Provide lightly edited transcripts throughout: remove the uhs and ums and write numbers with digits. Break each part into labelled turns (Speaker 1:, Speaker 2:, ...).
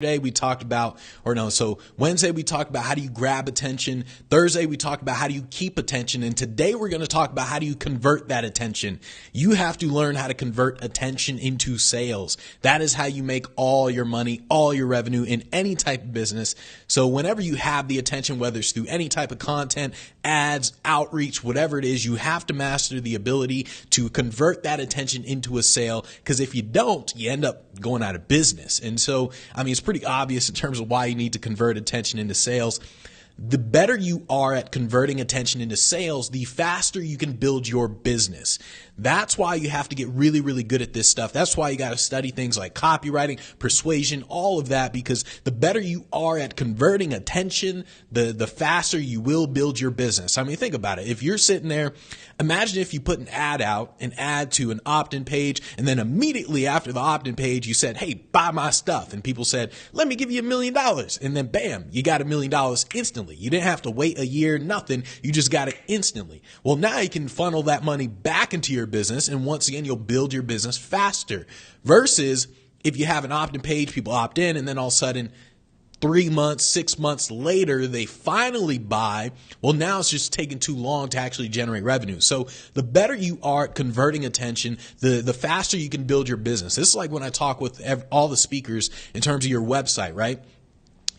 Speaker 1: Today we talked about, so Wednesday we talked about how do you grab attention. Thursday we talked about how do you keep attention. And today we're going to talk about how do you convert that attention. You have to learn how to convert attention into sales. That is how you make all your money, all your revenue in any type of business. So whenever you have the attention, whether it's through any type of content, ads, outreach, whatever it is, you have to master the ability to convert that attention into a sale. Because if you don't, you end up going out of business. And so, it's pretty obvious in terms of why you need to convert attention into sales. The better you are at converting attention into sales, the faster you can build your business. That's why you have to get really, really good at this stuff. That's why you got to study things like copywriting, persuasion, all of that, because the better you are at converting attention, the faster you will build your business. Think about it. If you're sitting there, imagine if you put an ad to an opt-in page, and then immediately after the opt-in page, you said, hey, buy my stuff. And people said, let me give you $1 million. And then bam, you got $1 million instantly. You didn't have to wait a year, nothing. You just got it instantly. Well, now you can funnel that money back into your business. And once again, you'll build your business faster versus if you have an opt-in page, people opt in, and then all of a sudden 3 months, 6 months later, they finally buy. Well, now it's just taking too long to actually generate revenue. So the better you are at converting attention, the faster you can build your business. This is like when I talk with all the speakers in terms of your website, right?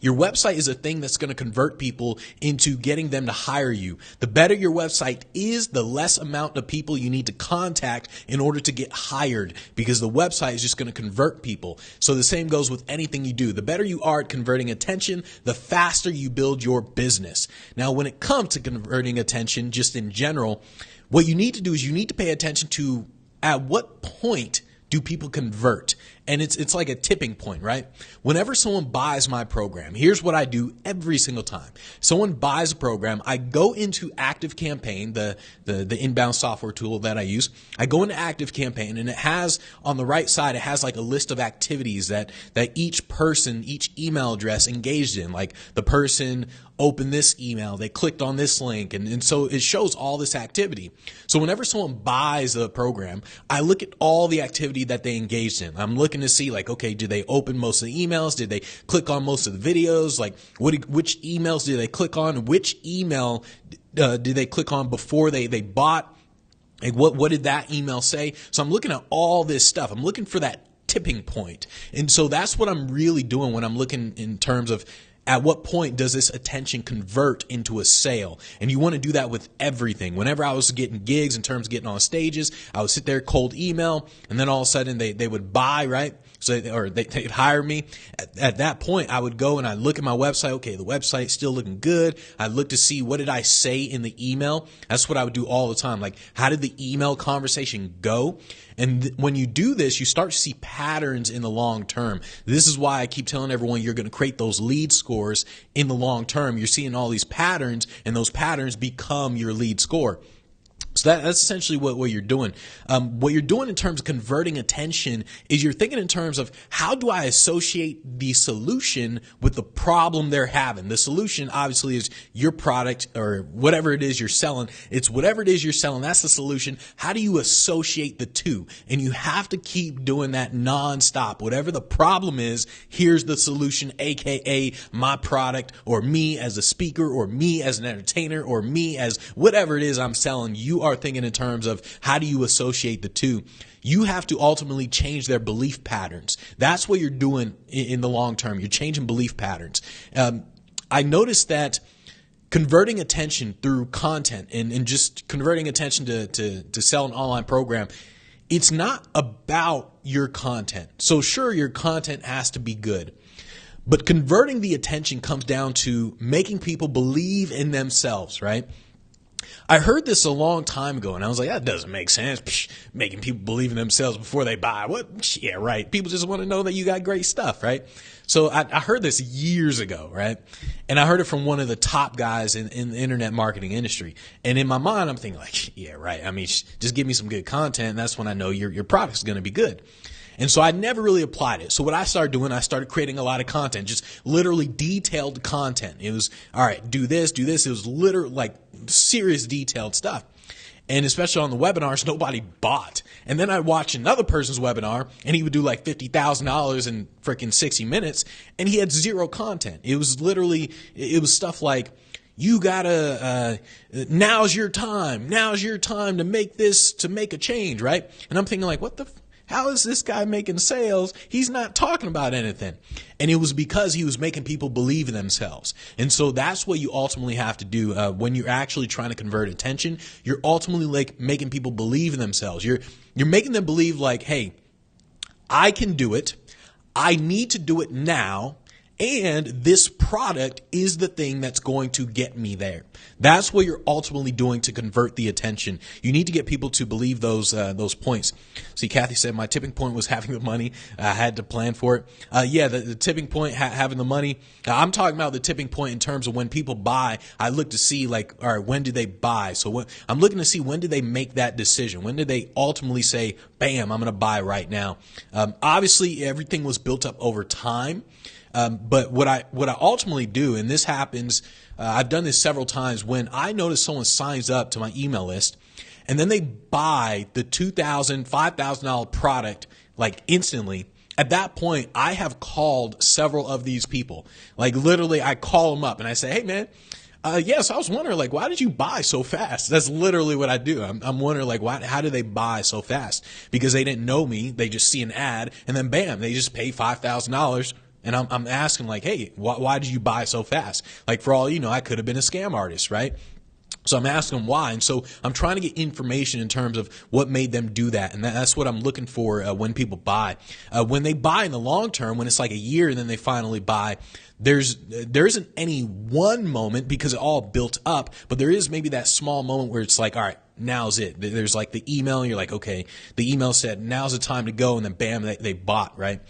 Speaker 1: Your website is a thing that's going to convert people into getting them to hire you. The better your website is, the less amount of people you need to contact in order to get hired, because the website is just going to convert people. So the same goes with anything you do. The better you are at converting attention, the faster you build your business. Now, when it comes to converting attention, just in general, what you need to do is you need to pay attention to at what point do people convert? And it's like a tipping point, right? Whenever someone buys my program, here's what I do every single time. Someone buys a program, I go into ActiveCampaign, the inbound software tool that I use. I go into ActiveCampaign, and it has on the right side, it has like a list of activities that each person, each email address engaged in. Like the person opened this email, they clicked on this link, and so it shows all this activity. So whenever someone buys a program, I look at all the activity that they engaged in. I'm looking to see, like, okay, did they open most of the emails? Did they click on most of the videos? Like, which emails did they click on? Which email did they click on before they bought? Like, what did that email say? So I'm looking at all this stuff. I'm looking for that tipping point. And so that's what I'm really doing when I'm looking in terms of at what point does this attention convert into a sale? And you want to do that with everything. Whenever I was getting gigs in terms of getting on stages, I would sit there, cold email, and then all of a sudden they would buy, right? So they'd hire me. At that point, I would go and I look at my website. Okay, the website's still looking good. I look to see, what did I say in the email? That's what I would do all the time. Like, how did the email conversation go? And when you do this, you start to see patterns in the long term. This is why I keep telling everyone you're going to create those lead scores in the long term. You're seeing all these patterns, and those patterns become your lead score. So that's essentially what you're doing. What you're doing in terms of converting attention is you're thinking in terms of, how do I associate the solution with the problem they're having? The solution obviously is your product or whatever it is you're selling. It's whatever it is you're selling. That's the solution. How do you associate the two? And you have to keep doing that nonstop. Whatever the problem is, here's the solution, aka my product, or me as a speaker, or me as an entertainer, or me as whatever it is I'm selling. You are thinking in terms of, how do you associate the two? You have to ultimately change their belief patterns. That's what you're doing in the long term. You're changing belief patterns. I noticed that converting attention through content and just converting attention to sell an online program, it's not about your content. So sure, your content has to be good, but converting the attention comes down to making people believe in themselves, right? I heard this a long time ago, and I was like, that doesn't make sense. Making people believe in themselves before they buy. What? Yeah, right. People just want to know that you got great stuff, right? So I heard this years ago, right? And I heard it from one of the top guys in the internet marketing industry. And in my mind, I'm thinking like, yeah, right. Just give me some good content, and that's when I know your product's going to be good. And so I never really applied it. So what I started doing, I started creating a lot of content, just literally detailed content. It was, all right, do this. It was literally like serious detailed stuff. And especially on the webinars, nobody bought. And then I watch another person's webinar and he would do like $50,000 in freaking 60 minutes and he had zero content. It was stuff like, you gotta, now's your time to make a change, right? And I'm thinking like, how is this guy making sales? He's not talking about anything. And it was because he was making people believe in themselves. And so that's what you ultimately have to do when you're actually trying to convert attention. You're ultimately like making people believe in themselves. You're making them believe like, hey, I can do it. I need to do it now. And this product is the thing that's going to get me there. That's what you're ultimately doing to convert the attention. You need to get people to believe those points. See, Kathy said my tipping point was having the money. I had to plan for it. The tipping point, having the money. I'm talking about the tipping point in terms of when people buy. I look to see like, all right, when do they buy? So I'm looking to see when do they make that decision? When did they ultimately say, bam, I'm going to buy right now? Obviously, everything was built up over time. But what I ultimately do, and this happens, I've done this several times, when I notice someone signs up to my email list and then they buy the $2,000, $5,000 product like instantly. At that point, I have called several of these people. Like literally, I call them up and I say, hey man, yes, I was wondering like, why did you buy so fast? That's literally what I do. I'm wondering like, how did they buy so fast? Because they didn't know me. They just see an ad and then bam, they just pay $5,000. And I'm asking like, hey, why did you buy so fast? Like for all you know, I could have been a scam artist, right? So I'm asking them why. And so I'm trying to get information in terms of what made them do that. And that's what I'm looking for when people buy. When they buy in the long term, when it's like a year and then they finally buy, there isn't any one moment because it all built up, but there is maybe that small moment where it's like, all right, now's it. There's like the email and you're like, okay, the email said now's the time to go. And then bam, they bought, right?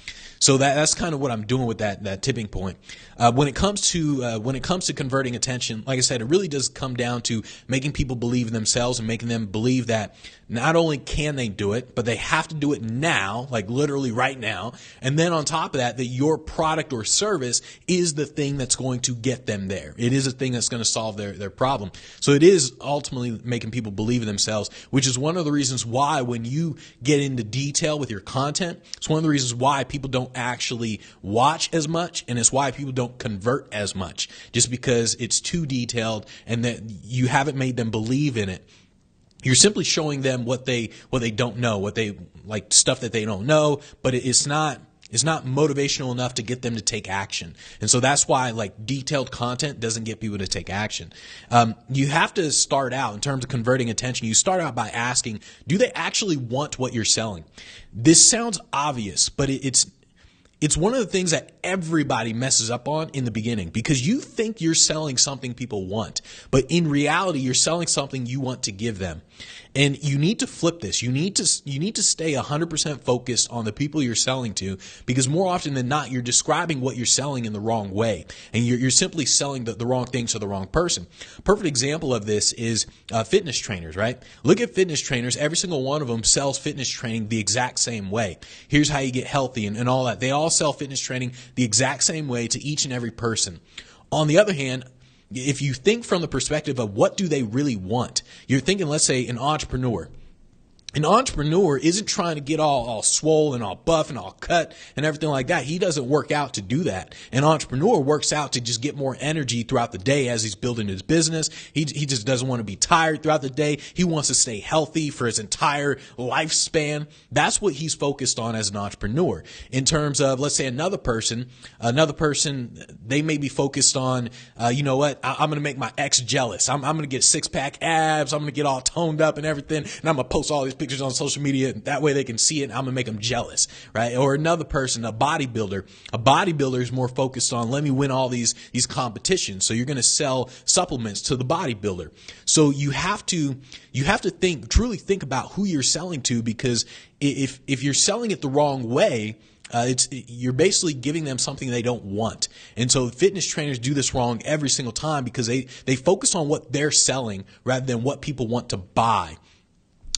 Speaker 1: So that's kind of what I'm doing with that tipping point. When it comes to converting attention, like I said, it really does come down to making people believe in themselves and making them believe that not only can they do it, but they have to do it now, like literally right now. And then on top of that your product or service is the thing that's going to get them there. It is a thing that's going to solve their problem. So it is ultimately making people believe in themselves, which is one of the reasons why when you get into detail with your content, it's one of the reasons why people don't actually watch as much, and it's why people don't convert as much, just because it's too detailed and that you haven't made them believe in it. You're simply showing them what they don't know, what they like, stuff that they don't know, but it's not motivational enough to get them to take action. And so that's why like detailed content doesn't get people to take action. You have to start out in terms of converting attention. You start out by asking, do they actually want what you're selling? This sounds obvious, but it's one of the things that everybody messes up on in the beginning, because you think you're selling something people want, but in reality, you're selling something you want to give them. And you need to flip this. You need to stay 100% focused on the people you're selling to, because more often than not, you're describing what you're selling in the wrong way. And you're simply selling the wrong things to the wrong person. Perfect example of this is fitness trainers, right? Look at fitness trainers. Every single one of them sells fitness training the exact same way. Here's how you get healthy and all that. They all sell fitness training the exact same way to each and every person. On the other hand, if you think from the perspective of what do they really want, you're thinking, let's say, an entrepreneur. An entrepreneur isn't trying to get all swole and all buff and all cut and everything like that. He doesn't work out to do that. An entrepreneur works out to just get more energy throughout the day as he's building his business. He just doesn't want to be tired throughout the day. He wants to stay healthy for his entire lifespan. That's what he's focused on as an entrepreneur. In terms of, let's say, another person, they may be focused on, you know what, I'm going to make my ex jealous. I'm going to get 6-pack abs. I'm going to get all toned up and everything. And I'm going to post all these pictures on social media. That way they can see it and I'm going to make them jealous, right? Or another person, a bodybuilder. A bodybuilder is more focused on, let me win all these competitions. So you're going to sell supplements to the bodybuilder. So you have to truly think about who you're selling to, because if you're selling it the wrong way, you're basically giving them something they don't want. And so fitness trainers do this wrong every single time, because they focus on what they're selling rather than what people want to buy.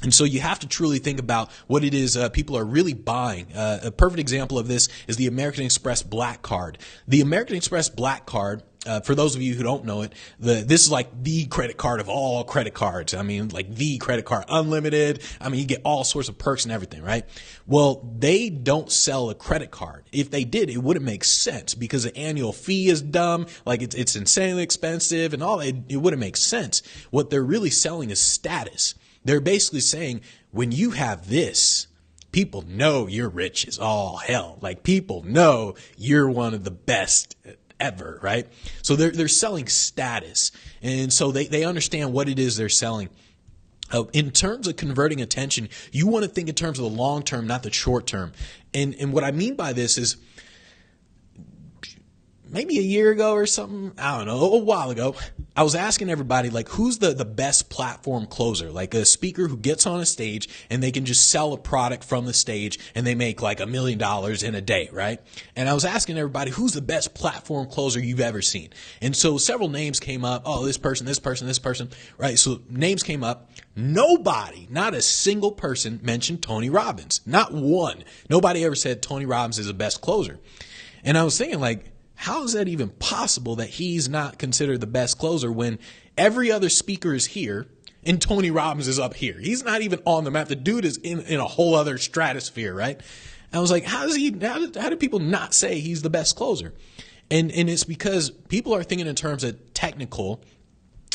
Speaker 1: And so you have to truly think about what it is people are really buying. A perfect example of this is the American Express Black Card. The American Express Black Card for those of you who don't know it, this is like the credit card of all credit cards. I mean, like the credit card, unlimited. I mean, you get all sorts of perks and everything, right? Well, they don't sell a credit card. If they did, it wouldn't make sense because the annual fee is dumb. Like it's insanely expensive and all. It wouldn't make sense. What they're really selling is status. They're basically saying when you have this, people know you're rich as all hell. Like people know you're one of the best ever, right? So they're selling status. And so they understand what it is they're selling. In terms of converting attention, you want to think in terms of the long term, not the short term. And what I mean by this is maybe a year ago or something, I don't know, a while ago, I was asking everybody, like, who's the best platform closer? Like a speaker who gets on a stage and they can just sell a product from the stage and they make like $1 million in a day, right? And I was asking everybody, who's the best platform closer you've ever seen? And so several names came up. Oh, this person, right? So names came up. Nobody, not a single person mentioned Tony Robbins. Not one. Nobody ever said Tony Robbins is the best closer. And I was thinking, like, how is that even possible that he's not considered the best closer when every other speaker is here and Tony Robbins is up here? He's not even on the map. The dude is in a whole other stratosphere, right? And I was like, how do people not say he's the best closer? And it's because people are thinking in terms of technical.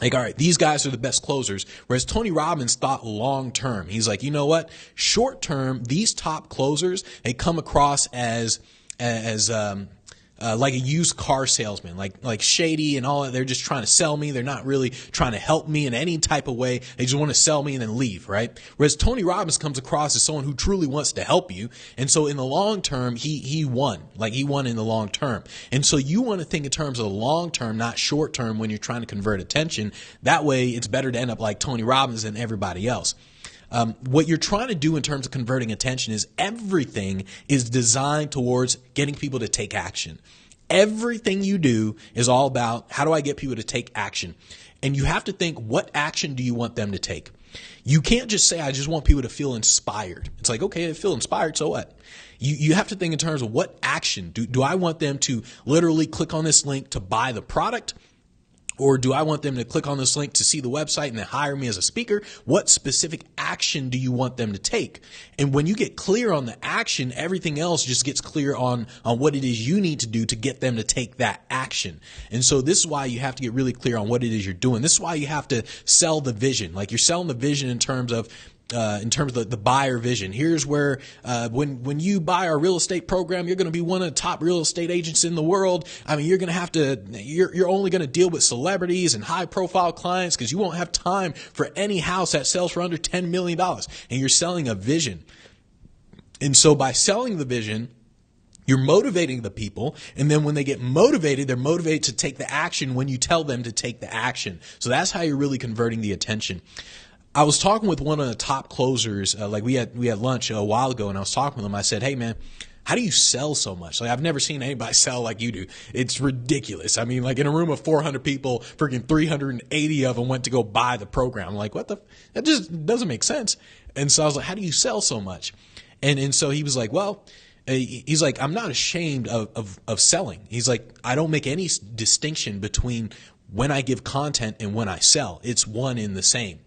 Speaker 1: Like, all right, these guys are the best closers. Whereas Tony Robbins thought long term. He's like, you know what? Short term, these top closers, they come across as like a used car salesman, like shady and all that. They're just trying to sell me. They're not really trying to help me in any type of way. They just want to sell me and then leave, right? Whereas Tony Robbins comes across as someone who truly wants to help you. And so in the long term, he won. Like he won in the long term. And so you want to think in terms of the long term, not short term when you're trying to convert attention. That way it's better to end up like Tony Robbins than everybody else. What you're trying to do in terms of converting attention is everything is designed towards getting people to take action. Everything you do is all about how do I get people to take action? And you have to think, what action do you want them to take? You can't just say, I just want people to feel inspired. It's like, okay, they feel inspired, so what? You have to think in terms of what action. Do I want them to literally click on this link to buy the product? Or do I want them to click on this link to see the website and then hire me as a speaker? What specific action do you want them to take? And when you get clear on the action, everything else just gets clear on what it is you need to do to get them to take that action. And so this is why you have to get really clear on what it is you're doing. This is why you have to sell the vision. Like you're selling the vision in terms of the buyer vision. Here's where, when you buy our real estate program, you're going to be one of the top real estate agents in the world. I mean, you're only going to deal with celebrities and high profile clients because you won't have time for any house that sells for under $10 million. And you're selling a vision. And so by selling the vision, you're motivating the people, and then when they get motivated, they're motivated to take the action when you tell them to take the action. So that's how you're really converting the attention. I was talking with one of the top closers, like we had lunch a while ago, and I was talking with him. I said, hey man, how do you sell so much? Like I've never seen anybody sell like you do. It's ridiculous. I mean, like in a room of 400 people, freaking 380 of them went to go buy the program. I'm like, that just doesn't make sense. And so I was like, how do you sell so much? And so he was like, well, he's like, I'm not ashamed of selling. He's like, I don't make any distinction between when I give content and when I sell. It's one in the same.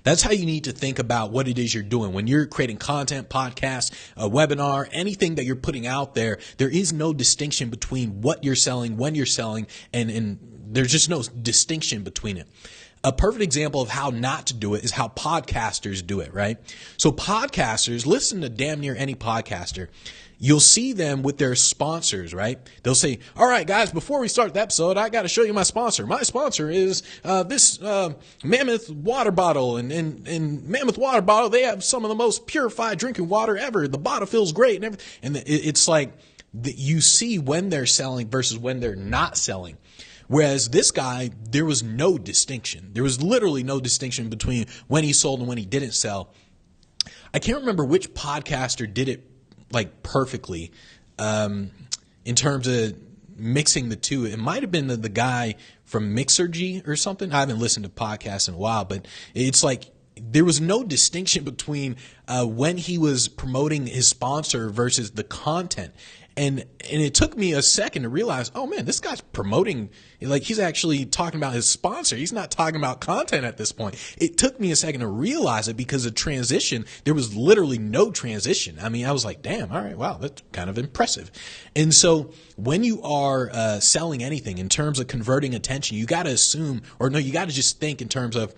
Speaker 1: That's how you need to think about what it is you're doing. When you're creating content, podcast, a webinar, anything that you're putting out there, there is no distinction between what you're selling, when you're selling, and there's just no distinction between it. A perfect example of how not to do it is how podcasters do it, right? So podcasters, listen to damn near any podcaster. You'll see them with their sponsors, right? They'll say, all right, guys, before we start the episode, I got to show you my sponsor. My sponsor is this Mammoth water bottle. And Mammoth water bottle, they have some of the most purified drinking water ever. The bottle feels great. And everything. And it's like you see when they're selling versus when they're not selling. Whereas this guy, there was no distinction. There was literally no distinction between when he sold and when he didn't sell. I can't remember which podcaster did it like perfectly in terms of mixing the two. It might have been the guy from Mixergy or something. I haven't listened to podcasts in a while, but it's like there was no distinction between when he was promoting his sponsor versus the content. And it took me a second to realize, oh man, this guy's promoting, like he's actually talking about his sponsor. He's not talking about content at this point. It took me a second to realize it because of transition. There was literally no transition. I mean, I was like, damn, all right, wow, that's kind of impressive. And so when you are selling anything in terms of converting attention, you got to assume, or no, you got to just think in terms of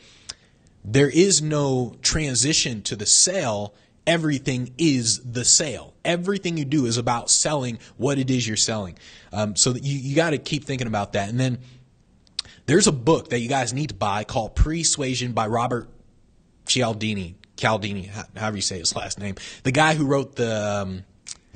Speaker 1: there is no transition to the sale. Everything is the sale. Everything you do is about selling what it is you're selling. So that you got to keep thinking about that. And then there's a book that you guys need to buy called Persuasion by Robert Cialdini, however you say his last name. The guy who wrote the,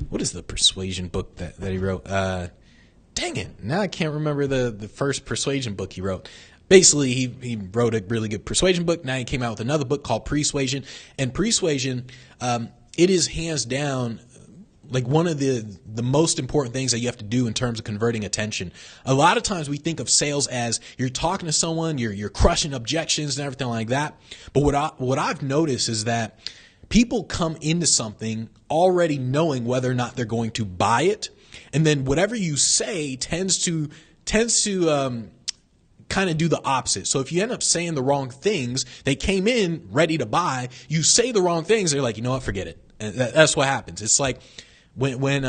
Speaker 1: what is the persuasion book that he wrote? Dang it. Now I can't remember the first persuasion book he wrote. Basically, he wrote a really good persuasion book. Now he came out with another book called Persuasion. And Persuasion, it is hands down like one of the most important things that you have to do in terms of converting attention. A lot of times we think of sales as you're talking to someone, you're crushing objections and everything like that. But what I've noticed is that people come into something already knowing whether or not they're going to buy it. And then whatever you say tends to kind of do the opposite. So if you end up saying the wrong things, they came in ready to buy, you say the wrong things, they're like, you know what, forget it. And that's what happens. It's like when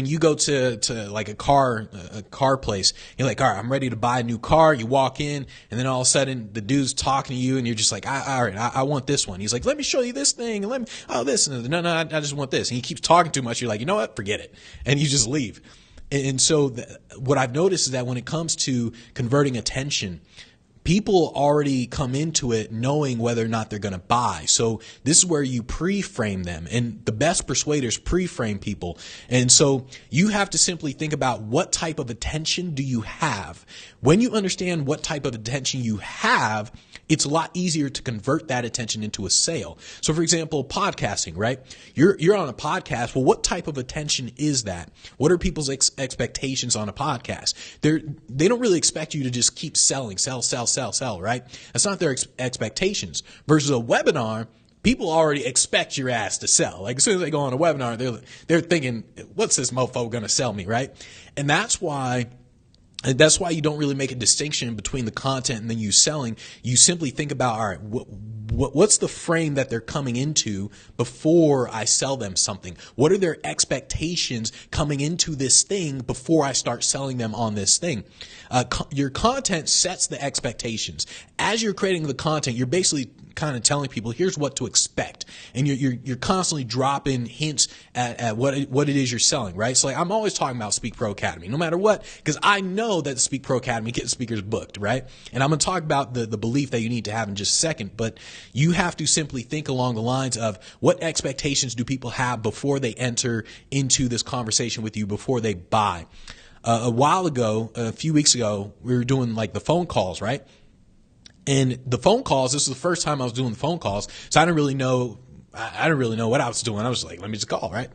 Speaker 1: you go to like a car place, you're like, all right, I'm ready to buy a new car. You walk in and then all of a sudden the dude's talking to you and you're just like, all right, I want this one. He's like, let me show you this thing. And this. And no, I just want this. And he keeps talking too much. You're like, you know what, forget it. And you just leave. And so what I've noticed is that when it comes to converting attention, people already come into it knowing whether or not they're going to buy. So this is where you pre-frame them. And the best persuaders pre-frame people. And so you have to simply think about what type of attention do you have. When you understand what type of attention you have, it's a lot easier to convert that attention into a sale. So for example, podcasting, right? You're on a podcast. Well, what type of attention is that? What are people's expectations on a podcast? They don't really expect you to just keep selling, sell, right? That's not their expectations. Versus a webinar, people already expect your ass to sell. Like as soon as they go on a webinar, they're thinking, what's this mofo going to sell me, right? And that's why you don't really make a distinction between the content and then you selling. You simply think about, all right, what's the frame that they're coming into before I sell them something? What are their expectations coming into this thing before I start selling them on this thing? Your content sets the expectations. As you're creating the content, you're basically kind of telling people, here's what to expect. And you're constantly dropping hints at what it is you're selling, right? So like I'm always talking about Speak Pro Academy, no matter what, because I know that the Speak Pro Academy gets speakers booked, right? And I'm going to talk about the belief that you need to have in just a second, but you have to simply think along the lines of what expectations do people have before they enter into this conversation with you, before they buy. A few weeks ago, we were doing like the phone calls, right? And the phone calls, this was the first time I was doing the phone calls, so I didn't really know what I was doing. I was like, let me just call, right?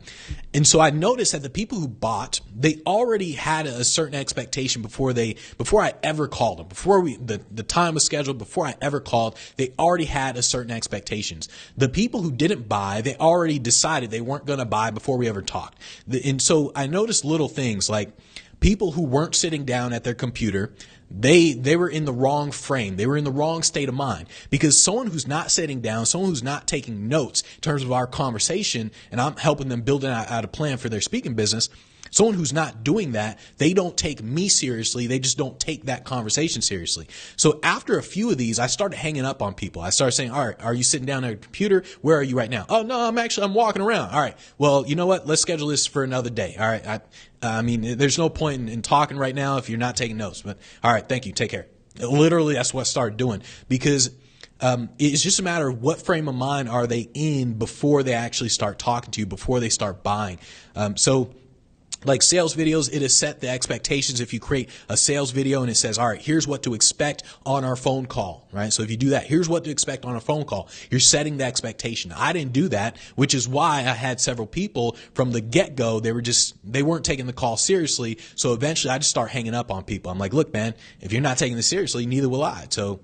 Speaker 1: And so I noticed that the people who bought, they already had a certain expectation before I ever called them. Before the time was scheduled, before I ever called, they already had a certain expectations. The people who didn't buy, they already decided they weren't going to buy before we ever talked. And so I noticed little things like people who weren't sitting down at their computer, they were in the wrong frame. They were in the wrong state of mind, because someone who's not sitting down, someone who's not taking notes in terms of our conversation, and I'm helping them build out a plan for their speaking business, someone who's not doing that, they don't take me seriously. They just don't take that conversation seriously. So after a few of these, I started hanging up on people. I started saying, all right, are you sitting down at your computer? Where are you right now? Oh, no, I'm walking around. All right. Well, you know what? Let's schedule this for another day. All right. I mean, there's no point in talking right now if you're not taking notes, but all right. Thank you. Take care. Literally, that's what I started doing, because it's just a matter of what frame of mind are they in before they actually start talking to you, before they start buying. So like sales videos, it is set the expectations. If you create a sales video and it says, all right, here's what to expect on our phone call, right? So if you do that, here's what to expect on a phone call. You're setting the expectation. I didn't do that, which is why I had several people from the get-go, they weren't taking the call seriously. So eventually I just start hanging up on people. I'm like, look, man, if you're not taking this seriously, neither will I. So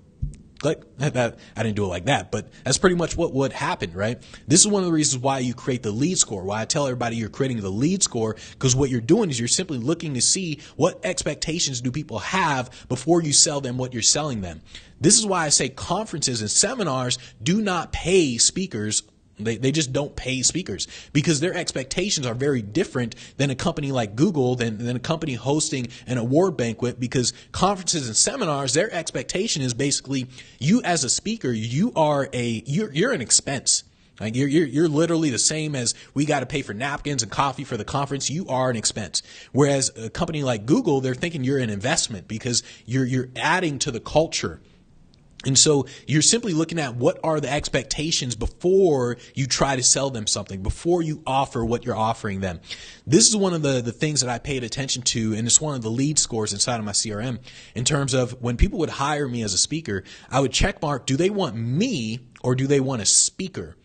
Speaker 1: click. I didn't do it like that, but that's pretty much what would happen, right? This is one of the reasons why you create the lead score, why I tell everybody you're creating the lead score, because what you're doing is you're simply looking to see what expectations do people have before you sell them what you're selling them. This is why I say conferences and seminars do not pay speakers. They just don't pay speakers because their expectations are very different than a company like Google, than a company hosting an award banquet, because conferences and seminars, their expectation is basically you as a speaker, you're an expense. Like you're literally the same as we got to pay for napkins and coffee for the conference. You are an expense. Whereas a company like Google, they're thinking you're an investment because you're adding to the culture. And so you're simply looking at what are the expectations before you try to sell them something, before you offer what you're offering them. This is one of the things that I paid attention to, and it's one of the lead scores inside of my CRM in terms of when people would hire me as a speaker, I would check mark, do they want me or do they want a speaker?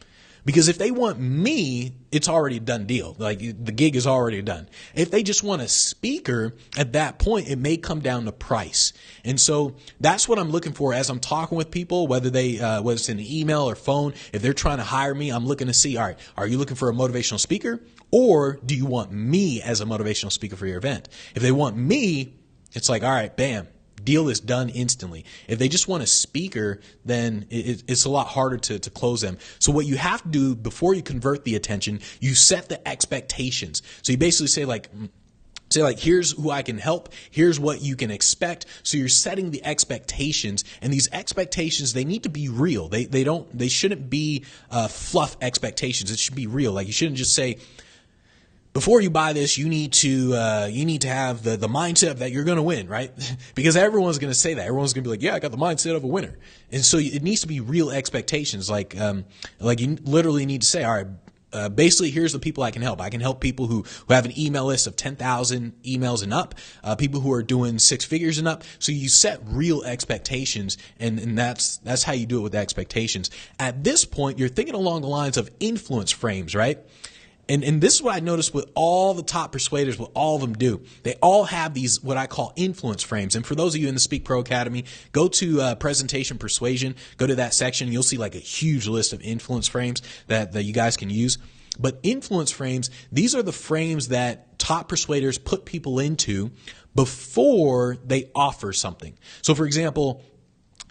Speaker 1: Because if they want me, it's already a done deal. Like the gig is already done. If they just want a speaker, at that point, it may come down to price. And so that's what I'm looking for as I'm talking with people, whether whether it's in an email or phone. If they're trying to hire me, I'm looking to see, all right, are you looking for a motivational speaker or do you want me as a motivational speaker for your event? If they want me, it's like, all right, bam. Deal is done instantly. If they just want a speaker, then it's a lot harder to close them. So what you have to do before you convert the attention, you set the expectations. So you basically say like, here's who I can help. Here's what you can expect. So you're setting the expectations, and these expectations, they need to be real. They shouldn't be fluff expectations. It should be real. Like you shouldn't just say, before you buy this, you need to have the mindset that you're going to win, right? Because everyone's going to say that. Everyone's going to be like, yeah, I got the mindset of a winner. And so it needs to be real expectations. Like you literally need to say, all right, basically, here's the people I can help. I can help people who have an email list of 10,000 emails and up, people who are doing 6 figures and up. So you set real expectations, and that's how you do it with expectations. At this point, you're thinking along the lines of influence frames, right? And this is what I noticed with all the top persuaders, what all of them do. They all have these, what I call influence frames. And for those of you in the Speak Pro Academy, go to presentation persuasion, go to that section, and you'll see like a huge list of influence frames that you guys can use. But influence frames, these are the frames that top persuaders put people into before they offer something. So for example,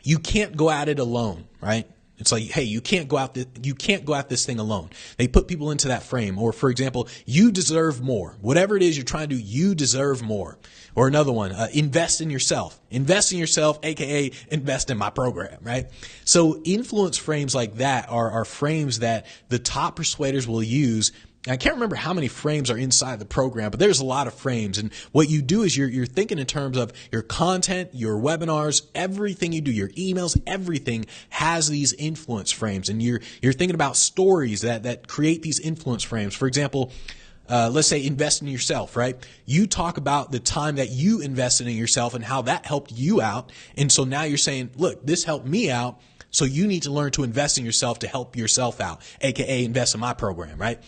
Speaker 1: you can't go at it alone, right? It's like, hey, you can't go at this thing alone. They put people into that frame. Or for example, you deserve more. Whatever it is you're trying to do, you deserve more. Or another one, invest in yourself. Invest in yourself, aka invest in my program, right? So influence frames like that are frames that the top persuaders will use. I can't remember how many frames are inside the program, but there's a lot of frames. And what you do is you're thinking in terms of your content, your webinars, everything you do, your emails, everything has these influence frames. And you're thinking about stories that create these influence frames. For example, let's say invest in yourself, right? You talk about the time that you invested in yourself and how that helped you out. And so now you're saying, look, this helped me out. So you need to learn to invest in yourself to help yourself out, aka invest in my program, right?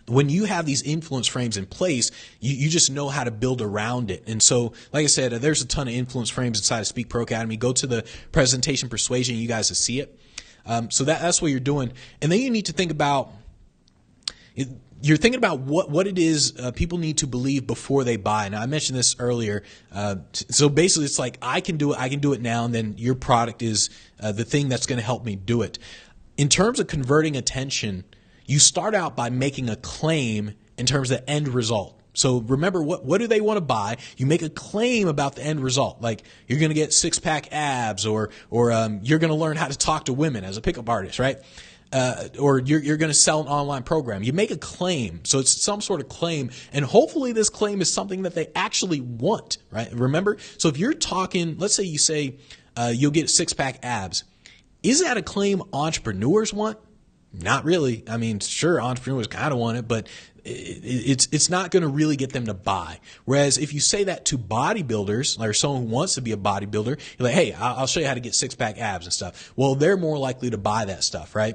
Speaker 1: When you have these influence frames in place, you just know how to build around it. And so, like I said, there's a ton of influence frames inside of Speak Pro Academy. Go to the presentation persuasion, you guys will see it. So that's what you're doing. And then you need to think about, you're thinking about what it is people need to believe before they buy. Now, I mentioned this earlier. So basically, it's like, I can do it now, and then your product is the thing that's going to help me do it. In terms of converting attention, you start out by making a claim in terms of the end result. So remember, what do they want to buy? You make a claim about the end result. Like, you're going to get 6-pack abs, or you're going to learn how to talk to women as a pickup artist, right? Or you're going to sell an online program. You make a claim. So it's some sort of claim. And hopefully this claim is something that they actually want, right? Remember? So if you're talking, let's say you say you'll get 6-pack abs. Is that a claim entrepreneurs want? Not really. I mean, sure, entrepreneurs kind of want it, but it's not going to really get them to buy. Whereas if you say that to bodybuilders, or someone who wants to be a bodybuilder, you're like, hey, I'll show you how to get 6-pack abs and stuff. Well, they're more likely to buy that stuff, right?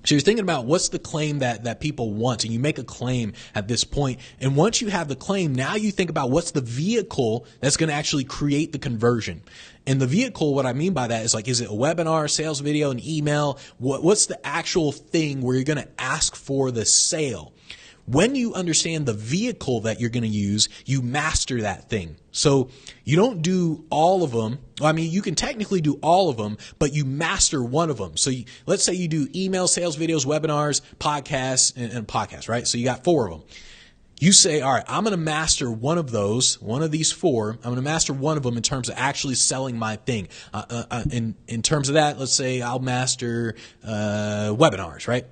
Speaker 1: So you're thinking about what's the claim that people want, and you make a claim at this point. And once you have the claim, now you think about what's the vehicle that's going to actually create the conversion. And the vehicle, what I mean by that is like, is it a webinar, sales video, an email? What's the actual thing where you're going to ask for the sale? When you understand the vehicle that you're going to use, you master that thing. So you don't do all of them. I mean, you can technically do all of them, but you master one of them. So let's say you do email, sales videos, webinars, podcasts, and podcasts, right? So you got 4 of them. You say, all right, I'm going to master one of those, one of these 4. I'm going to master one of them in terms of actually selling my thing. In terms of that, let's say I'll master webinars, right?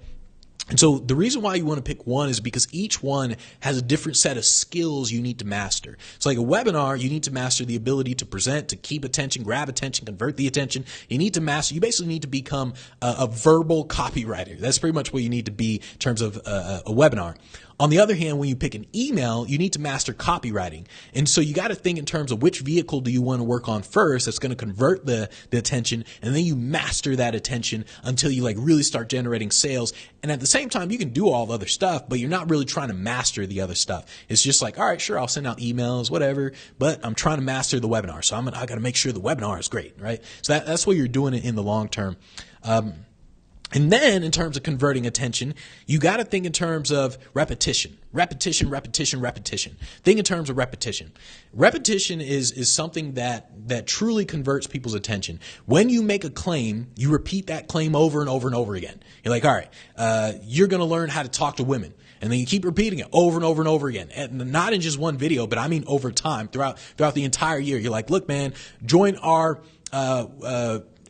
Speaker 1: And so the reason why you want to pick one is because each one has a different set of skills you need to master. So like a webinar, you need to master the ability to present, to keep attention, grab attention, convert the attention. You basically need to become a verbal copywriter. That's pretty much what you need to be in terms of a webinar. On the other hand, when you pick an email, you need to master copywriting. And so you got to think in terms of which vehicle do you want to work on first that's going to convert the attention, and then you master that attention until you like really start generating sales. And at the same time, you can do all the other stuff, but you're not really trying to master the other stuff. It's just like, all right, sure, I'll send out emails, whatever, but I'm trying to master the webinar. So I got to make sure the webinar is great, right? So that's what you're doing in the long term. And then in terms of converting attention, you got to think in terms of repetition. Repetition. Think in terms of repetition. Repetition is something that truly converts people's attention. When you make a claim, you repeat that claim over and over and over again. You're like, all right, you're going to learn how to talk to women. And then you keep repeating it over and over and over again. And not in just one video, but I mean over time, throughout the entire year. You're like, look, man, join our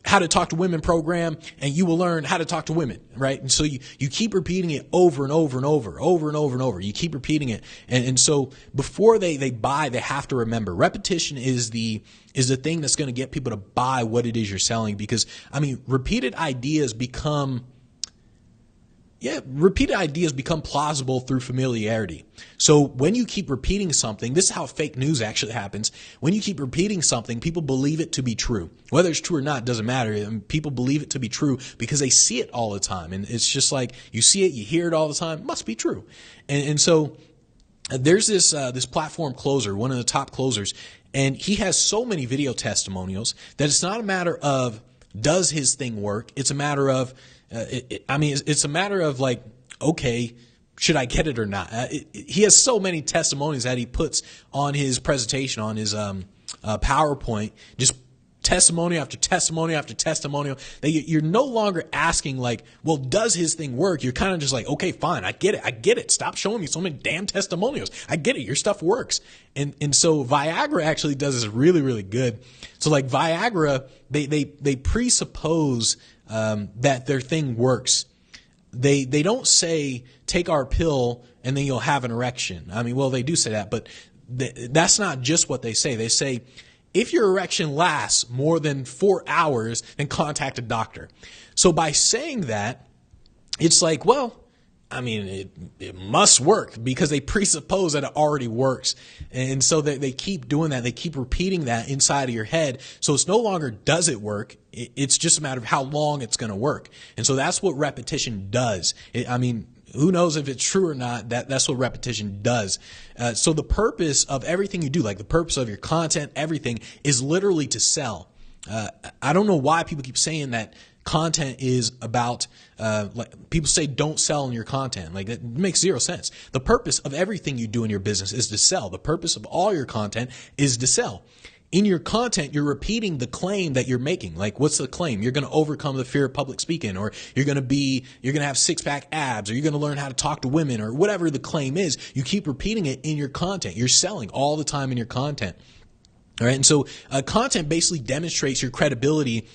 Speaker 1: How to Talk to Women program, and you will learn how to talk to women, right? And so you keep repeating it over and over and over. You keep repeating it. And so before they buy, they have to remember repetition is the thing that's going to get people to buy what it is you're selling. Because, I mean, repeated ideas become plausible through familiarity. So when you keep repeating something, this is how fake news actually happens. When you keep repeating something, people believe it to be true. Whether it's true or not doesn't matter. I mean, people believe it to be true because they see it all the time. And it's just like you see it, you hear it all the time. It must be true. And so there's this platform closer, one of the top closers, and he has so many video testimonials that it's not a matter of does his thing work. It's a matter of it's a matter of like, okay, should I get it or not? He has so many testimonies that he puts on his presentation, on his PowerPoint, just testimony after testimony after testimonial. That you're no longer asking like, well, does his thing work? You're kind of just like, okay, fine, I get it. Stop showing me so many damn testimonials. I get it. Your stuff works. And so Viagra actually does this really, really good. So like Viagra, they presuppose that their thing works. They don't say take our pill and then you'll have an erection. I mean, well, they do say that, but that's not just what they say. They say if your erection lasts more than 4 hours, then contact a doctor. So by saying that, it's like, well, I mean, it must work because they presuppose that it already works. And so they keep doing that. They keep repeating that inside of your head. So it's no longer does it work. It's just a matter of how long it's going to work. And so that's what repetition does. I mean, who knows if it's true or not, that's what repetition does. So the purpose of everything you do, like the purpose of your content, everything is literally to sell. I don't know why people keep saying that content is about, like people say don't sell in your content. Like that makes zero sense. The purpose of everything you do in your business is to sell. The purpose of all your content is to sell. In your content, you're repeating the claim that you're making. Like, what's the claim? You're going to overcome the fear of public speaking, or you're going to have 6-pack abs, or you're going to learn how to talk to women, or whatever the claim is. You keep repeating it in your content. You're selling all the time in your content. All right. And so, content basically demonstrates your credibility,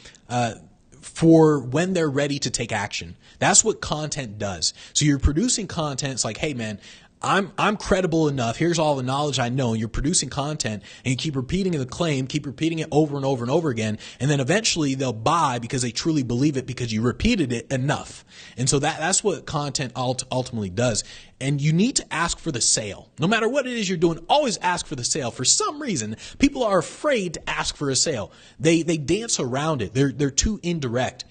Speaker 1: for when they're ready to take action. That's what content does. So you're producing content. It's like, hey man, I'm credible enough. Here's all the knowledge I know. And you're producing content and you keep repeating the claim, keep repeating it over and over and over again. And then eventually they'll buy because they truly believe it because you repeated it enough. And so that's what content ultimately does. And you need to ask for the sale. No matter what it is you're doing, always ask for the sale. For some reason, people are afraid to ask for a sale. They dance around it. They're too indirect.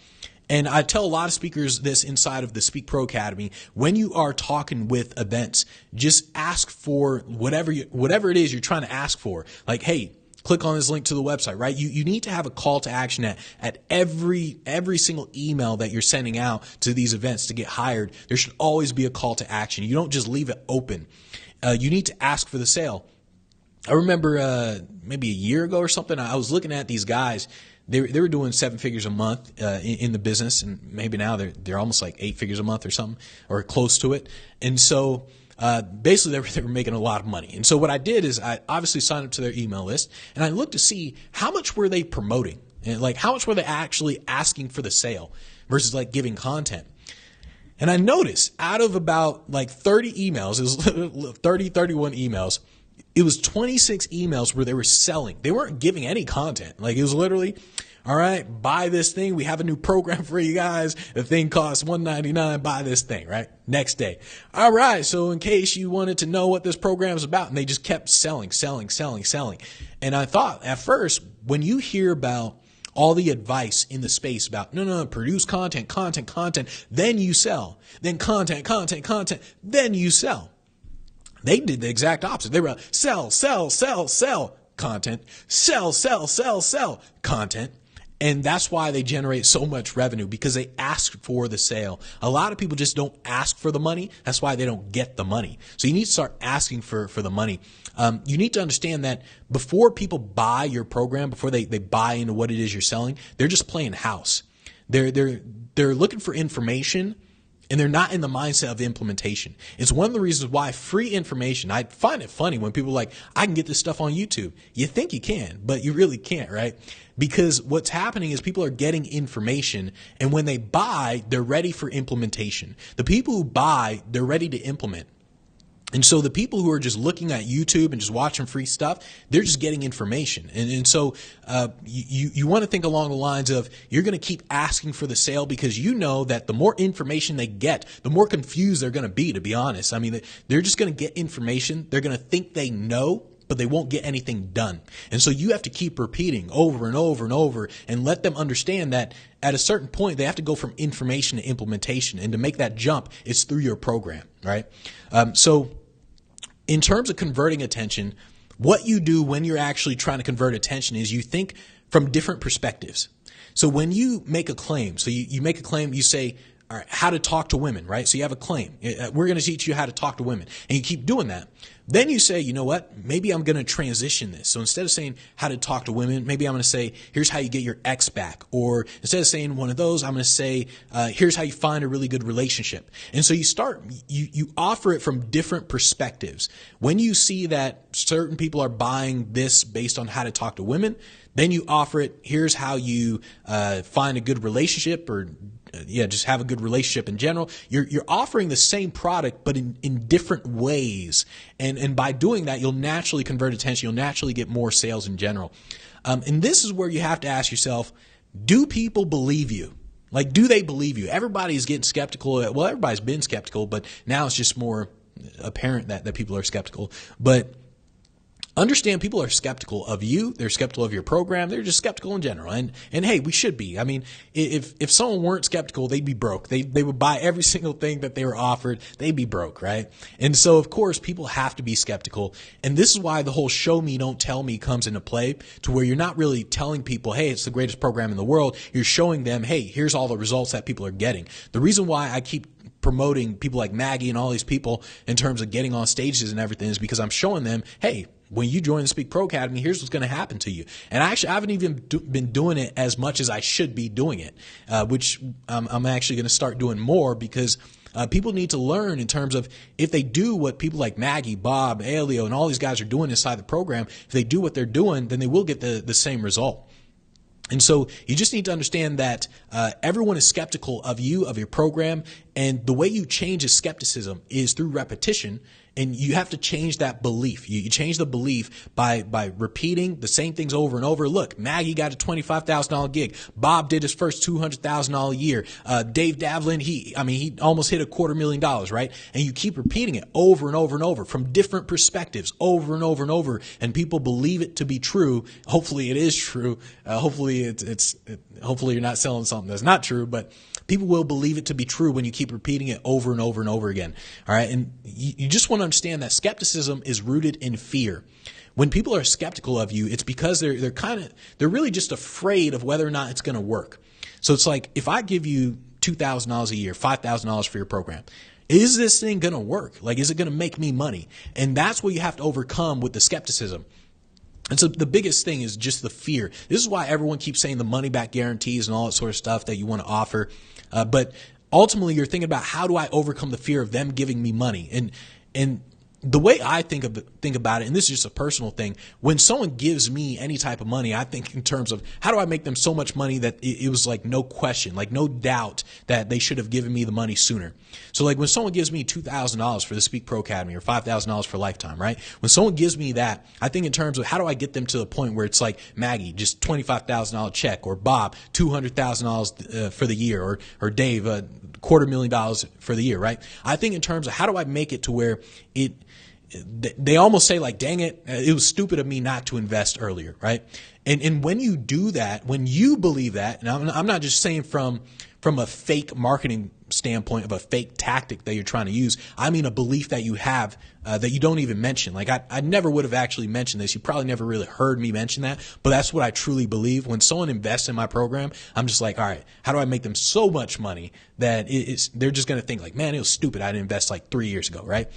Speaker 1: And I tell a lot of speakers this inside of the Speak Pro Academy. When you are talking with events, just ask for whatever it is you're trying to ask for. Like, hey, click on this link to the website, right? You need to have a call to action at every single email that you're sending out to these events to get hired. There should always be a call to action. You don't just leave it open. You need to ask for the sale. I remember maybe a year ago or something, I was looking at these guys. They were doing 7 figures a month in the business, and maybe now they're almost like 8 figures a month or something, or close to it. And so basically they were making a lot of money. And so what I did is I obviously signed up to their email list, and I looked to see how much were they promoting, and like how much were they actually asking for the sale versus like giving content. And I noticed out of about like 30 emails, it was 31 emails, it was 26 emails where they were selling. They weren't giving any content. Like, it was literally, all right, buy this thing. We have a new program for you guys. The thing costs $199. Buy this thing, right? Next day. All right. So in case you wanted to know what this program is about, and they just kept selling. And I thought at first, when you hear about all the advice in the space about, no, produce content, then you sell, then content, then you sell. They did the exact opposite. They were sell, content, sell, content. And that's why they generate so much revenue, because they ask for the sale. A lot of people just don't ask for the money. That's why they don't get the money. So you need to start asking for the money. You need to understand that before people buy your program, before they buy into what it is you're selling, they're just playing house. They're looking for information, and they're not in the mindset of implementation. It's one of the reasons why free information, I find it funny when people are like, I can get this stuff on YouTube. You think you can, but you really can't, right? Because what's happening is people are getting information, and when they buy, they're ready for implementation. The people who buy, they're ready to implement. And so the people who are just looking at YouTube and just watching free stuff, they're just getting information. And so you want to think along the lines of, you're going to keep asking for the sale, because you know that the more information they get, the more confused they're going to be honest. I mean, they're just going to get information. They're going to think they know, but they won't get anything done. And so you have to keep repeating over and over and let them understand that at a certain point, they have to go from information to implementation. And to make that jump, it's through your program, right? So in terms of converting attention, what you do when you're actually trying to convert attention is you think from different perspectives. So when you make a claim, you make a claim, you say, all right, how to talk to women, right? So you have a claim. We're going to teach you how to talk to women. And you keep doing that. Then you say, you know what? Maybe I'm going to transition this. So instead of saying how to talk to women, maybe I'm going to say, here's how you get your ex back. Or instead of saying one of those, I'm going to say, here's how you find a really good relationship. And so you offer it from different perspectives. When you see that certain people are buying this based on how to talk to women, then you offer it, here's how you find a good relationship, or just have a good relationship in general. You're offering the same product, but in different ways. And by doing that, you'll naturally convert attention. You'll naturally get more sales in general. And this is where you have to ask yourself, do people believe you? Like, do they believe you? Everybody's getting skeptical. Well, everybody's been skeptical, but now it's just more apparent that people are skeptical. But understand, people are skeptical of you. They're skeptical of your program. They're just skeptical in general. And hey, we should be. I mean, if someone weren't skeptical, they'd be broke. They would buy every single thing that they were offered. They'd be broke, right? And so, of course, people have to be skeptical. And this is why the whole show me, don't tell me comes into play, to where you're not really telling people, hey, it's the greatest program in the world. You're showing them, hey, here's all the results that people are getting. The reason why I keep promoting people like Maggie and all these people in terms of getting on stages and everything is because I'm showing them, hey, when you join the Speak Pro Academy, here's what's going to happen to you. And I haven't even been doing it as much as I should be doing it, which I'm actually going to start doing more, because people need to learn in terms of, if they do what people like Maggie, Bob, Elio, and all these guys are doing inside the program, if they do what they're doing, then they will get the same result. And so you just need to understand that everyone is skeptical of you, of your program, and the way you change a skepticism is through repetition. And you have to change that belief. You change the belief by repeating the same things over and over. Look, Maggie got a $25,000 gig. Bob did his first $200,000 a year. Dave Davlin, he almost hit $250,000, right? And you keep repeating it over and over and over from different perspectives, over and over and over. And people believe it to be true. Hopefully it is true. Hopefully hopefully you're not selling something that's not true, but people will believe it to be true when you keep repeating it over and over and over again. All right. And you just want to understand that skepticism is rooted in fear. When people are skeptical of you, it's because they're really just afraid of whether or not it's going to work. So it's like, if I give you $2,000 a year, $5,000 for your program, is this thing going to work? Like, is it going to make me money? And that's what you have to overcome with the skepticism. And so the biggest thing is just the fear. This is why everyone keeps saying the money back guarantees and all that sort of stuff that you want to offer. But ultimately, you're thinking about, how do I overcome the fear of them giving me money? And the way I think about it, and this is just a personal thing, when someone gives me any type of money, I think in terms of, how do I make them so much money that it was like no question, like no doubt that they should have given me the money sooner. So like when someone gives me $2,000 for the Speak Pro Academy or $5,000 for Lifetime, right? When someone gives me that, I think in terms of, how do I get them to the point where it's like, Maggie, just $25,000 check, or Bob, $200,000 for the year, or Dave, $250,000 for the year, right? I think in terms of, how do I make it to where they almost say like, dang it, it was stupid of me not to invest earlier, right? And when you do that, when you believe that, and I'm not just saying from a fake marketing standpoint of a fake tactic that you're trying to use, I mean a belief that you have that you don't even mention. Like I never would have actually mentioned this. You probably never really heard me mention that, but that's what I truly believe. When someone invests in my program, I'm just like, all right, how do I make them so much money that they're just going to think like, man, it was stupid, I didn't invest like 3 years ago, right?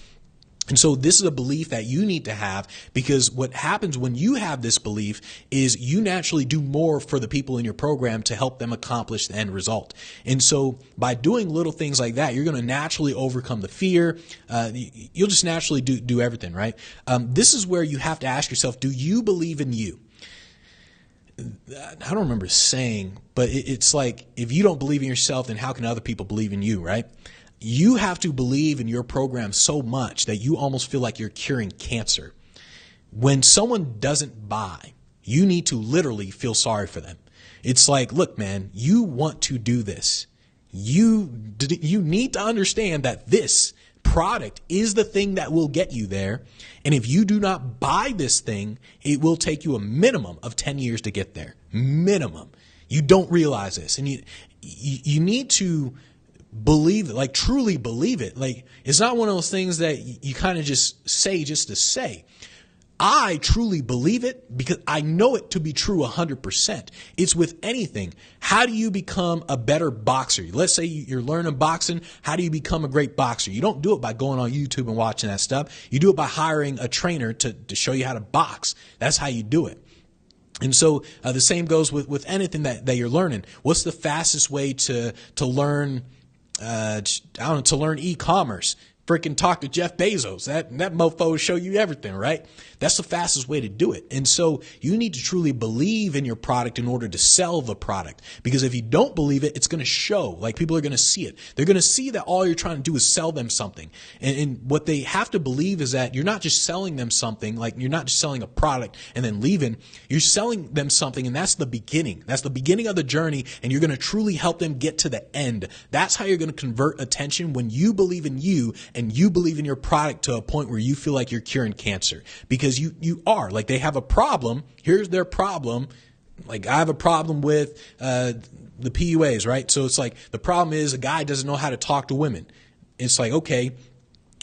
Speaker 1: And so this is a belief that you need to have, because what happens when you have this belief is you naturally do more for the people in your program to help them accomplish the end result. And so by doing little things like that, you're going to naturally overcome the fear. You'll just naturally do everything, right? This is where you have to ask yourself, do you believe in you? I don't remember saying, but it's like, if you don't believe in yourself, then how can other people believe in you, right? You have to believe in your program so much that you almost feel like you're curing cancer. When someone doesn't buy, you need to literally feel sorry for them. It's like, look, man, you want to do this. You need to understand that this product is the thing that will get you there. And if you do not buy this thing, it will take you a minimum of 10 years to get there. Minimum. You don't realize this. And you need to believe it, like truly believe it. Like, it's not one of those things that you kind of just say just to say. I truly believe it because I know it to be true 100%. It's with anything. How do you become a better boxer? Let's say you're learning boxing. How do you become a great boxer? You don't do it by going on YouTube and watching that stuff. You do it by hiring a trainer to show you how to box. That's how you do it. And so the same goes with anything that you're learning. What's the fastest way to learn to learn e-commerce? Freaking talk to Jeff Bezos. That mofo will show you everything, right? That's the fastest way to do it. And so you need to truly believe in your product in order to sell the product. Because if you don't believe it, it's going to show. Like, people are going to see it. They're going to see that all you're trying to do is sell them something. And what they have to believe is that you're not just selling them something, like you're not just selling a product and then leaving. You're selling them something, and that's the beginning. That's the beginning of the journey, and you're going to truly help them get to the end. That's how you're going to convert attention, when you believe in you and you believe in your product to a point where you feel like you're curing cancer. Because you are. Like, they have a problem. Here's their problem. Like, I have a problem with the PUAs, right? So it's like, the problem is a guy doesn't know how to talk to women. It's like, okay,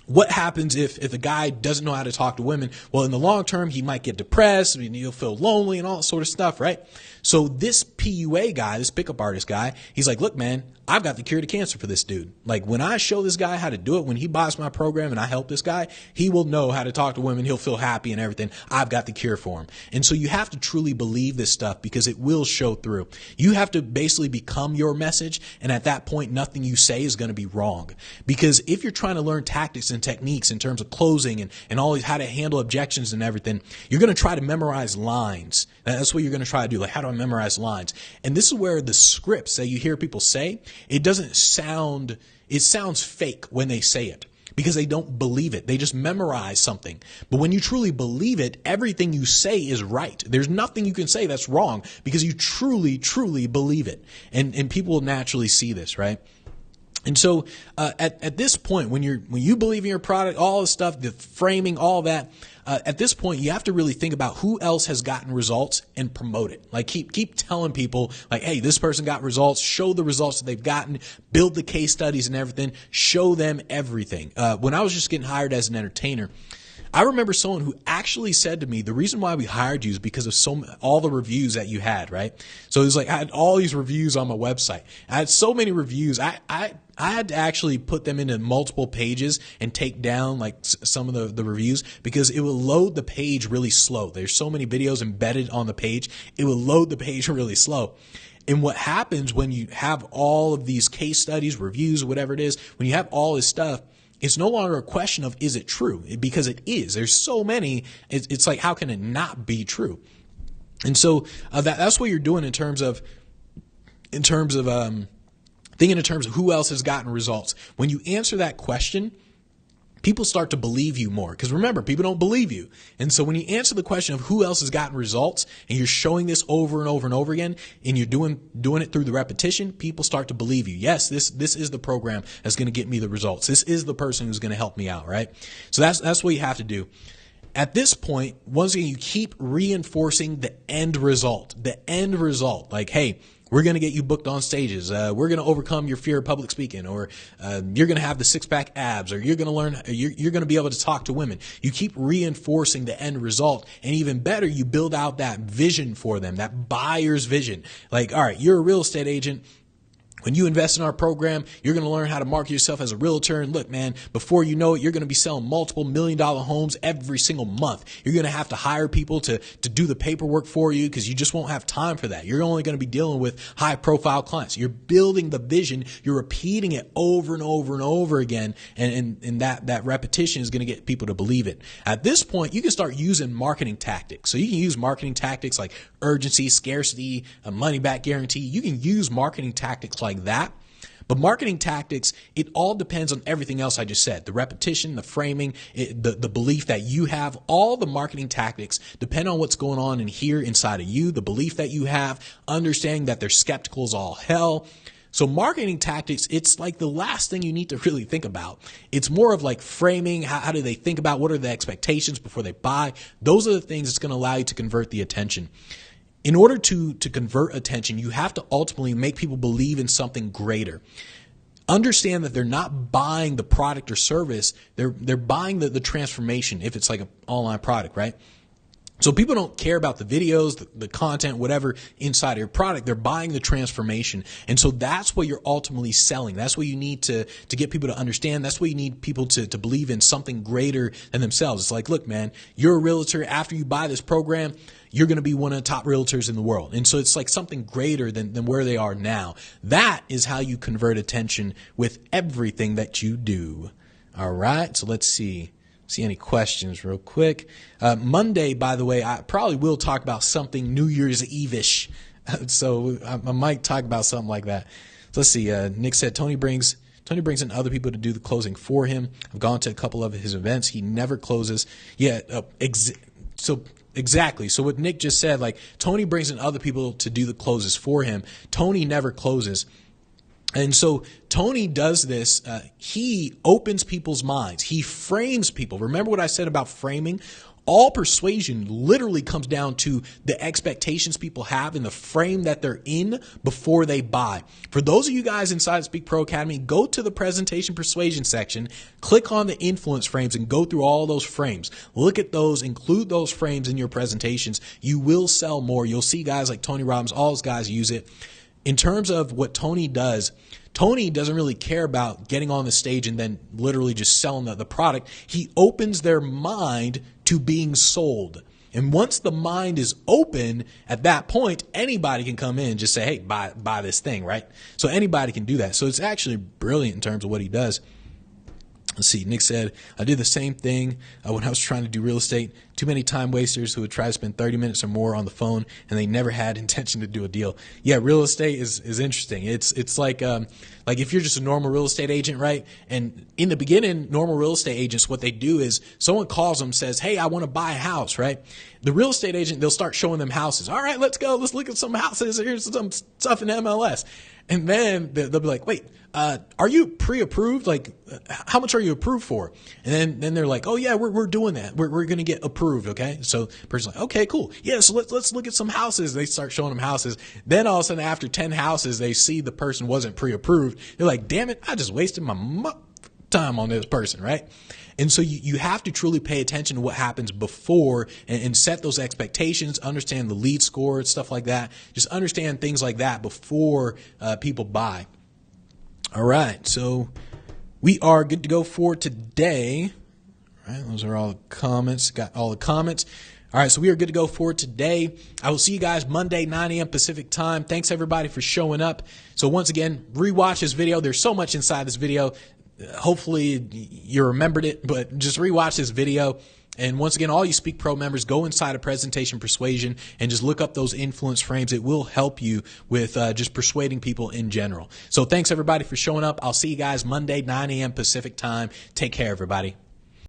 Speaker 1: what happens if a guy doesn't know how to talk to women? Well, in the long term, he might get depressed. I mean, he'll feel lonely and all that sort of stuff, right? So this PUA guy, this pickup artist guy, he's like, look, man, I've got the cure to cancer for this dude. Like, when I show this guy how to do it, when he buys my program and I help this guy, he will know how to talk to women. He'll feel happy and everything. I've got the cure for him. And so you have to truly believe this stuff, because it will show through. You have to basically become your message. And at that point, nothing you say is going to be wrong. Because if you're trying to learn tactics and techniques in terms of closing and all how to handle objections and everything, you're going to try to memorize lines. That's what you're going to try to do. Like, how do I memorize lines? And this is where the scripts that you hear people say, it sounds fake when they say it. because they don't believe it. They just memorize something. But when you truly believe it, everything you say is right. There's nothing you can say that's wrong because you truly, truly believe it. And people will naturally see this, right? And so at this point, when you believe in your product, all the stuff, the framing, all that, at this point, you have to really think about who else has gotten results and promote it. Like keep telling people like, hey, this person got results, show the results that they've gotten, build the case studies and everything, show them everything. When I was just getting hired as an entertainer, I remember someone who actually said to me, the reason why we hired you is because of all the reviews that you had, right? So it was like, I had all these reviews on my website. I had so many reviews. I had to actually put them into multiple pages and take down like some of the reviews because it will load the page really slow. There's so many videos embedded on the page. It will load the page really slow. And what happens when you have all of these case studies, reviews, whatever it is, when you have all this stuff, it's no longer a question of, is it true? Because it is. There's so many. It's like, how can it not be true? And so that's what you're doing in terms of thinking in terms of who else has gotten results. When you answer that question, people start to believe you more. Because remember, people don't believe you. And so when you answer the question of who else has gotten results and you're showing this over and over and over again and you're doing it through the repetition, people start to believe you. Yes, this is the program that's going to get me the results. This is the person who's going to help me out, right? So that's what you have to do. At this point, once again, you keep reinforcing the end result. The end result. Like, hey, we're going to get you booked on stages. We're going to overcome your fear of public speaking, or you're going to have the six-pack abs, or you're going to learn, you're going to be able to talk to women. You keep reinforcing the end result. And even better, you build out that vision for them, that buyer's vision. Like, all right, you're a real estate agent. When you invest in our program, you're going to learn how to market yourself as a realtor. And look, man, before you know it, you're going to be selling multiple $1 million homes every single month. You're going to have to hire people to do the paperwork for you because you just won't have time for that. You're only going to be dealing with high profile clients. You're building the vision. You're repeating it over and over and over again. And that repetition is going to get people to believe it. At this point, you can start using marketing tactics. So you can use marketing tactics like urgency, scarcity, a money back guarantee. You can use marketing tactics like that. But marketing tactics, it all depends on everything else I just said. The repetition, the framing, the belief that you have, all the marketing tactics depend on what's going on in here inside of you, the belief that you have, understanding that they're skeptical as all hell. So marketing tactics, it's like the last thing you need to really think about. It's more of like framing. How do they think about what are the expectations before they buy? Those are the things that's going to allow you to convert the attention. In order to convert attention, you have to ultimately make people believe in something greater. Understand that they're not buying the product or service. They're buying the transformation if it's like an online product, right? So people don't care about the videos, the content, whatever inside of your product. They're buying the transformation. And so that's what you're ultimately selling. That's what you need to get people to understand. That's what you need people to believe in something greater than themselves. It's like, look, man, you're a realtor. After you buy this program, you're going to be one of the top realtors in the world. And so it's like something greater than where they are now. That is how you convert attention with everything that you do. All right. So let's see any questions real quick. Monday, by the way, I probably will talk about something New Year's Eve-ish. So I might talk about something like that. So let's see. Nick said Tony brings in other people to do the closing for him. I've gone to a couple of his events. He never closes. Yeah. Exactly. So what Nick just said, like Tony brings in other people to do the closes for him. Tony never closes. And so Tony does this. He opens people's minds. He frames people. Remember what I said about framing? All persuasion literally comes down to the expectations people have and the frame that they're in before they buy. For those of you guys inside Speak Pro Academy, go to the presentation persuasion section, click on the influence frames and go through all those frames. Look at those, include those frames in your presentations. You will sell more. You'll see guys like Tony Robbins, all those guys use it. In terms of what Tony does, Tony doesn't really care about getting on the stage and then literally just selling the product. He opens their mind to being sold. And once the mind is open, at that point, anybody can come in and just say, hey, buy this thing, right? So anybody can do that. So it's actually brilliant in terms of what he does. Let's see. Nick said, I did the same thing when I was trying to do real estate. Too many time wasters who would try to spend 30 minutes or more on the phone and they never had intention to do a deal. Yeah, real estate is interesting. It's like if you're just a normal real estate agent, right? And in the beginning, normal real estate agents, what they do is someone calls them, says, hey, I want to buy a house, right? The real estate agent, they'll start showing them houses. All right, let's go. Let's look at some houses. Here's some stuff in MLS. And then they'll be like, wait, are you pre-approved? Like, how much are you approved for? And then they're like, oh yeah, we're doing that. We're going to get approved. Okay. So the person's like, okay, cool. Yeah. So let's look at some houses. They start showing them houses. Then all of a sudden after 10 houses, they see the person wasn't pre-approved. They're like, damn it, I just wasted my time on this person. Right. And so you have to truly pay attention to what happens before and set those expectations, understand the lead score, stuff like that. Just understand things like that before people buy. All right. So we are good to go for today. All right. Those are all the comments. Got all the comments. All right. So we are good to go for today. I will see you guys Monday, 9 a.m. Pacific time. Thanks everybody for showing up. So once again, rewatch this video. There's so much inside this video. Hopefully you remembered it, but just rewatch this video. And once again, all you Speak Pro members, go inside of Presentation Persuasion and just look up those influence frames. It will help you with just persuading people in general. So thanks everybody for showing up. I'll see you guys Monday, 9 a.m. Pacific time. Take care, everybody.